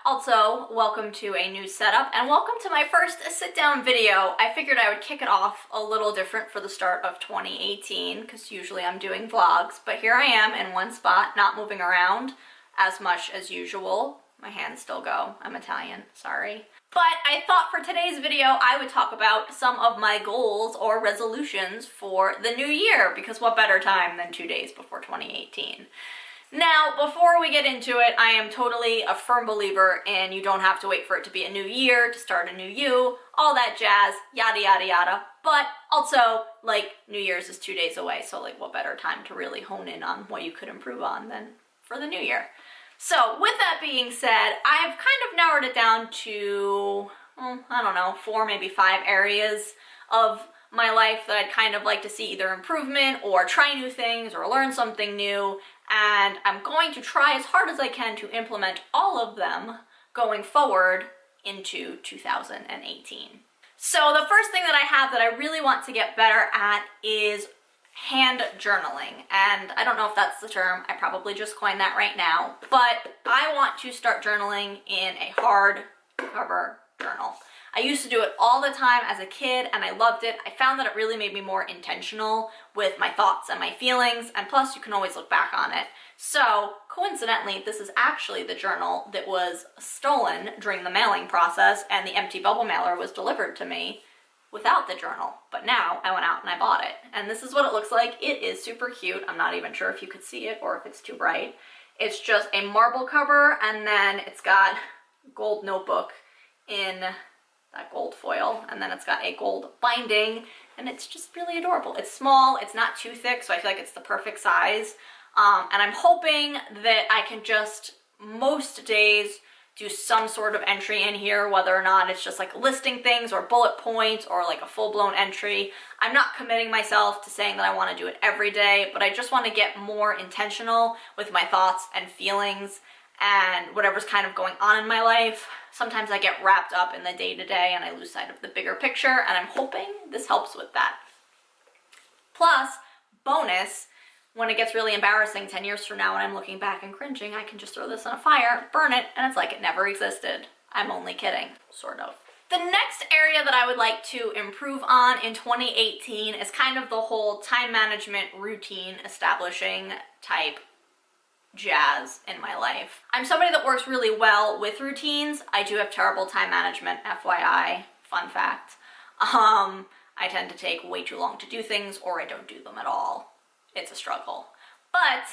Also, welcome to a new setup and welcome to my first sit-down video. I figured I would kick it off a little different for the start of 2018 because usually I'm doing vlogs, but here I am in one spot, not moving around as much as usual. My hands still go. I'm Italian, sorry. But I thought for today's video I would talk about some of my goals or resolutions for the new year, because what better time than 2 days before 2018. Now, before we get into it, I am totally a firm believer in you don't have to wait for it to be a new year to start a new you, all that jazz, yada yada yada. But also, like, New Year's is 2 days away, so like what better time to really hone in on what you could improve on than for the new year. So with that being said, I've kind of narrowed it down to, I don't know, 4, maybe 5 areas of my life that I'd kind of like to see either improvement or try new things or learn something new, and I'm going to try as hard as I can to implement all of them going forward into 2018. So the first thing that I have that I really want to get better at is hand journaling, and I don't know if that's the term, I probably just coined that right now, but I want to start journaling in a hardcover journal. I used to do it all the time as a kid and I loved it. I found that it really made me more intentional with my thoughts and my feelings, and plus you can always look back on it. So coincidentally, this is actually the journal that was stolen during the mailing process, and the empty bubble mailer was delivered to me without the journal. But now I went out and I bought it, and this is what it looks like. It is super cute. I'm not even sure if you could see it or if it's too bright. It's just a marble cover, and then it's got gold notebook in that gold foil, and then it's got a gold binding, and it's just really adorable. It's small, it's not too thick, so I feel like it's the perfect size. And I'm hoping that I can just, most days, do some sort of entry in here, whether or not it's just like listing things or bullet points or like a full-blown entry. I'm not committing myself to saying that I want to do it every day, but I just want to get more intentional with my thoughts and feelings and whatever's kind of going on in my life. Sometimes I get wrapped up in the day-to-day and I lose sight of the bigger picture, and I'm hoping this helps with that. Plus, bonus, when it gets really embarrassing 10 years from now and I'm looking back and cringing, I can just throw this in a fire, burn it, and it's like it never existed. I'm only kidding, sort of. The next area that I would like to improve on in 2018 is kind of the whole time management routine establishing type jazz in my life. I'm somebody that works really well with routines. I do have terrible time management, FYI, fun fact. I tend to take way too long to do things, or I don't do them at all. It's a struggle. But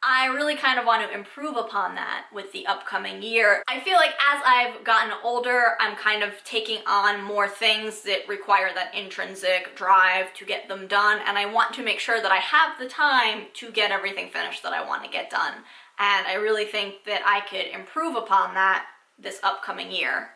I really kind of want to improve upon that with the upcoming year. I feel like as I've gotten older, I'm kind of taking on more things that require that intrinsic drive to get them done, and I want to make sure that I have the time to get everything finished that I want to get done. And I really think that I could improve upon that this upcoming year.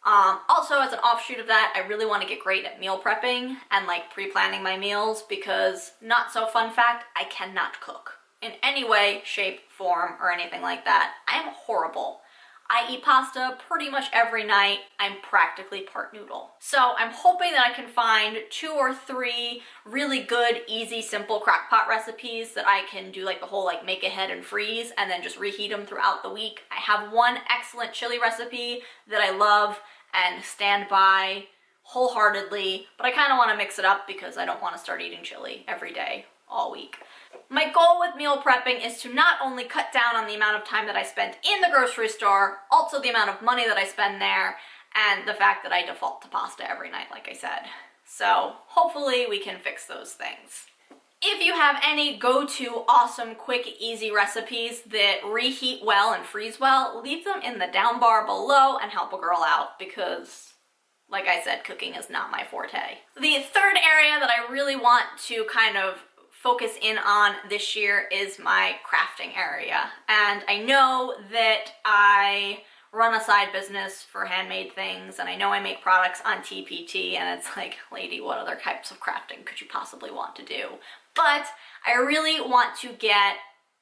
Also, as an offshoot of that, I really want to get great at meal prepping and like pre-planning my meals, because, not so fun fact, I cannot cook in any way, shape, form, or anything like that. I am horrible. I eat pasta pretty much every night. I'm practically part noodle. So I'm hoping that I can find 2 or 3 really good, easy, simple crock pot recipes that I can do like the whole like make ahead and freeze and then just reheat them throughout the week. I have one excellent chili recipe that I love and stand by wholeheartedly, but I kind of want to mix it up because I don't want to start eating chili every day all week. My goal with meal prepping is to not only cut down on the amount of time that I spend in the grocery store, also the amount of money that I spend there, and the fact that I default to pasta every night, like I said. So hopefully we can fix those things. If you have any go-to awesome, quick, easy recipes that reheat well and freeze well, leave them in the down bar below and help a girl out, because, like I said, cooking is not my forte. The third area that I really want to kind of focus in on this year is my crafting area. And I know that I run a side business for handmade things, and I know I make products on TPT, and it's like, lady, what other types of crafting could you possibly want to do? But I really want to get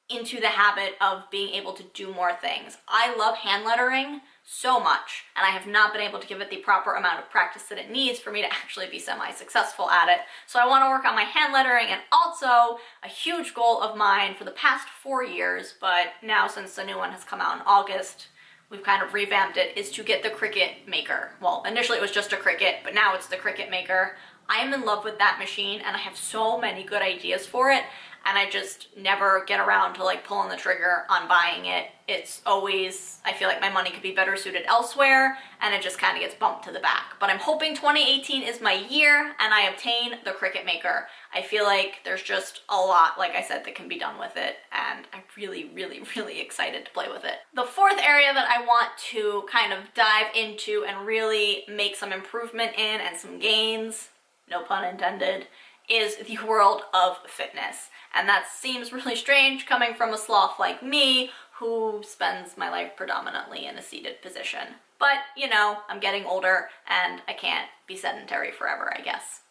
into the habit of being able to do more things. I love hand lettering so much, and I have not been able to give it the proper amount of practice that it needs for me to actually be semi-successful at it. So I want to work on my hand lettering, and also a huge goal of mine for the past 4 years, but now since the new one has come out in August, we've kind of revamped it, is to get the Cricut Maker. Well, initially it was just a Cricut, but now it's the Cricut Maker. I am in love with that machine, and I have so many good ideas for it, and I just never get around to like pulling the trigger on buying it. It's always, I feel like my money could be better suited elsewhere, and it just kind of gets bumped to the back. But I'm hoping 2018 is my year and I obtain the Cricut Maker. I feel like there's just a lot, like I said, that can be done with it, and I'm really, really, really excited to play with it. The fourth area that I want to kind of dive into and really make some improvement in and some gains, no pun intended, is the world of fitness. And that seems really strange coming from a sloth like me who spends my life predominantly in a seated position. But, you know, I'm getting older and I can't be sedentary forever, I guess.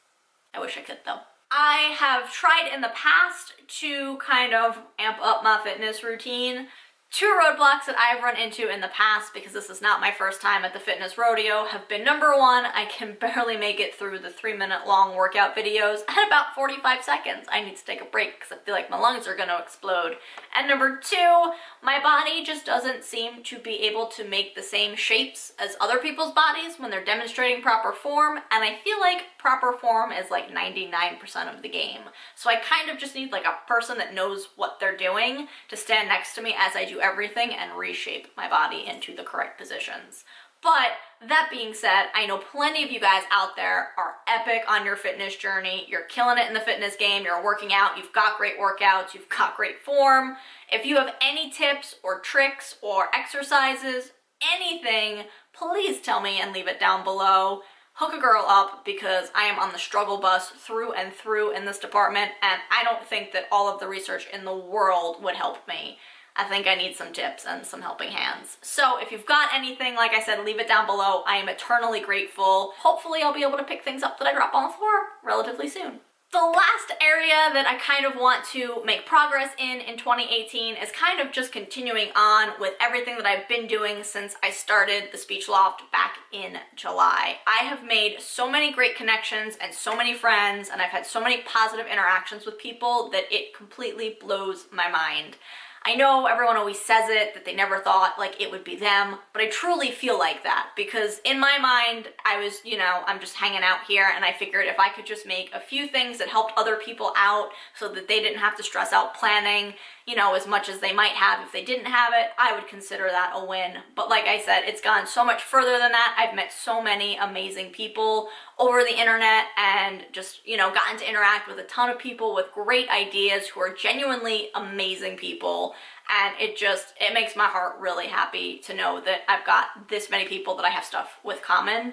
I wish I could though. I have tried in the past to kind of amp up my fitness routine. Two roadblocks that I've run into in the past, because this is not my first time at the fitness rodeo, have been number one, I can barely make it through the 3-minute long workout videos at about 45 seconds. I need to take a break because I feel like my lungs are gonna explode. And number two, my body just doesn't seem to be able to make the same shapes as other people's bodies when they're demonstrating proper form, and I feel like proper form is like 99% of the game. So I kind of just need like a person that knows what they're doing to stand next to me as I do everything and reshape my body into the correct positions. But that being said, I know plenty of you guys out there are epic on your fitness journey. You're killing it in the fitness game, you're working out, you've got great workouts, you've got great form. If you have any tips or tricks or exercises, anything, please tell me and leave it down below. Hook a girl up, because I am on the struggle bus through and through in this department, and I don't think that all of the research in the world would help me. I think I need some tips and some helping hands. So if you've got anything, like I said, leave it down below. I am eternally grateful. Hopefully I'll be able to pick things up that I drop on the floor relatively soon. The last area that I kind of want to make progress in 2018 is kind of just continuing on with everything that I've been doing since I started the Speech Loft back in July. I have made so many great connections and so many friends, and I've had so many positive interactions with people that it completely blows my mind. I know everyone always says it, that they never thought like it would be them, but I truly feel like that, because in my mind, I was, you know, I'm just hanging out here, and I figured if I could just make a few things that helped other people out so that they didn't have to stress out planning, you know, as much as they might have if they didn't have it, I would consider that a win. But like I said, it's gone so much further than that. I've met so many amazing people over the internet and just, you know, gotten to interact with a ton of people with great ideas who are genuinely amazing people. And it makes my heart really happy to know that I've got this many people that I have stuff with common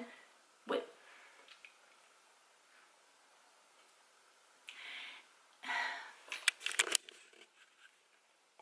with.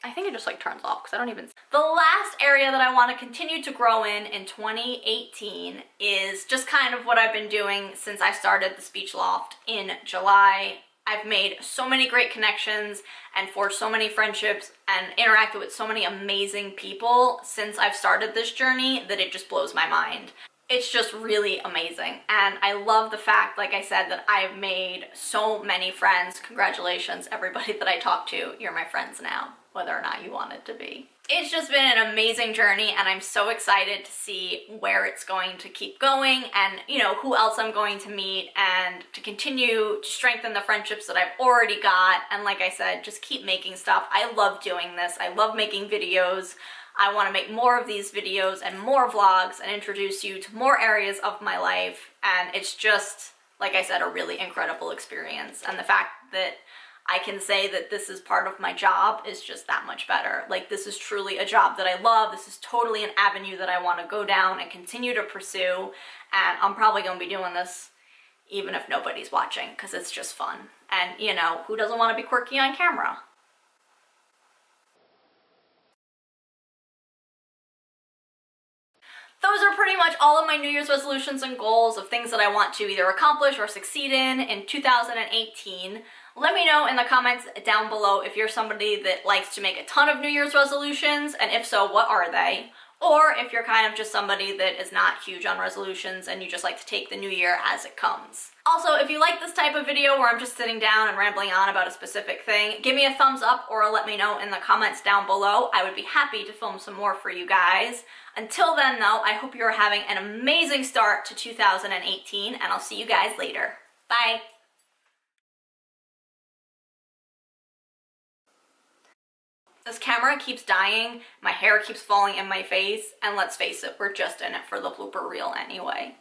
I think it just like turns off because I don't even. The last area that I want to continue to grow in 2018 is just kind of what I've been doing since I started the Speech Loft in July. I've made so many great connections and forged so many friendships and interacted with so many amazing people since I've started this journey that it just blows my mind. It's just really amazing, and I love the fact, like I said, that I've made so many friends. Congratulations, everybody that I talk to. You're my friends now, whether or not you want it to be. It's just been an amazing journey, and I'm so excited to see where it's going to keep going and, you know, who else I'm going to meet, and to continue to strengthen the friendships that I've already got. And like I said, just keep making stuff. I love doing this. I love making videos. I want to make more of these videos and more vlogs and introduce you to more areas of my life. And it's just, like I said, a really incredible experience. And the fact that I can say that this is part of my job is just that much better. Like, this is truly a job that I love. This is totally an avenue that I want to go down and continue to pursue. And I'm probably going to be doing this even if nobody's watching, because it's just fun. And, you know, who doesn't want to be quirky on camera? Those are pretty much all of my New Year's resolutions and goals of things that I want to either accomplish or succeed in 2018. Let me know in the comments down below if you're somebody that likes to make a ton of New Year's resolutions, and if so, what are they? or if you're kind of just somebody that is not huge on resolutions and you just like to take the new year as it comes. Also, if you like this type of video where I'm just sitting down and rambling on about a specific thing, give me a thumbs up or let me know in the comments down below. I would be happy to film some more for you guys. Until then though, I hope you're having an amazing start to 2018 and I'll see you guys later. Bye! This camera keeps dying, my hair keeps falling in my face, and let's face it, we're just in it for the blooper reel anyway.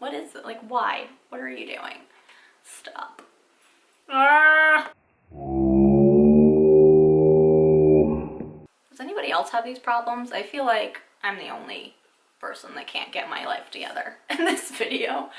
What is it? Like, why? What are you doing? Stop. Ah! Does anybody else have these problems? I feel like I'm the only person that can't get my life together in this video.